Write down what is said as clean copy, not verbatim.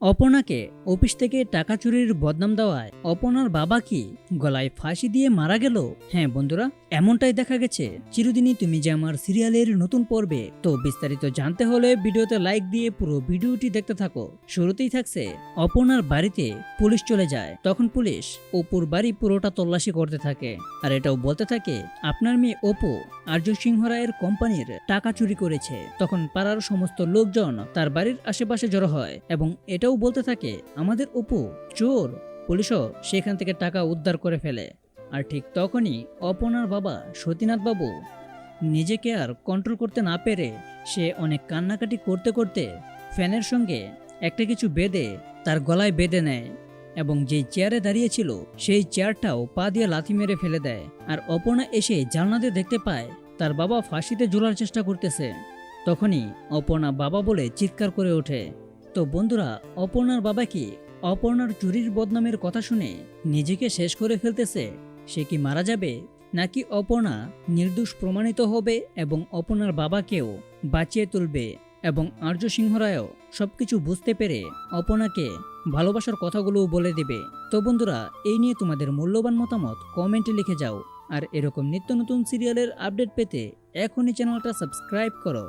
অপর্ণাকে office থেকে টাকা চুরির বদনাম দেওয়ায় অপর্ণার বাবা কি গলায় ফাঁসি দিয়ে মারা গেল? হ্যাঁ বন্ধুরা, এমনটাই দেখা গেছে চিরদিনই তুমি যে আমার সিরিয়ালের নতুন পর্বে। তো বিস্তারিত জানতে হলে ভিডিওতে লাইক দিয়ে পুরো ভিডিওটি দেখতে থাকো। শুরুতেই থাকছে অপর্ণার বাড়িতে পুলিশ চলে যায়। তখন পুলিশ অপুর বাড়ি পুরোটা তল্লাশি করতে থাকে, আর এটাও বলতে থাকে আপনার মেয়ে অপু আর্য সিংহ রায়ের কোম্পানির টাকা চুরি করেছে। তখন পাড়ার সমস্ত লোকজন তার বাড়ির আশেপাশে জড়ো হয় এবং এটাও বলতে থাকে আমাদের অপু চোর। পুলিশও সেখান থেকে টাকা উদ্ধার করে ফেলে। আর ঠিক তখনই অপর্ণার বাবা সতীনাথ বাবু নিজেকে আর কন্ট্রোল করতে না পেরে সে অনেক কান্নাকাটি করতে করতে ফ্যানের সঙ্গে একটা কিছু বেঁধে তার গলায় বেঁধে নেয় এবং যেই চেয়ারে দাঁড়িয়েছিল সেই চেয়ারটাও পা দিয়ে লাথি মেরে ফেলে দেয়। আর অপর্ণা এসে জানলা দিয়ে দেখতে পায় তার বাবা ফাঁসিতে ঝোলার চেষ্টা করতেছে। তখনই অপর্ণা বাবা বলে চিৎকার করে ওঠে। তো বন্ধুরা, অপর্ণার বাবা কি অপর্ণার চুরির বদনামের কথা শুনে নিজেকে শেষ করে ফেলতেছে? সে কি মারা যাবে, নাকি অপর্ণা নির্দোষ প্রমাণিত হবে এবং অপর্ণার বাবাকেও বাঁচিয়ে তুলবে এবং আর্য সিংহ রায়ও সবকিছু বুঝতে পেরে অপর্ণাকে ভালোবাসার কথাগুলোও বলে দেবে? তো বন্ধুরা, এই নিয়ে তোমাদের মূল্যবান মতামত কমেন্টে লিখে যাও। আর এরকম নিত্য নতুন সিরিয়ালের আপডেট পেতে এখনই চ্যানেলটা সাবস্ক্রাইব করো।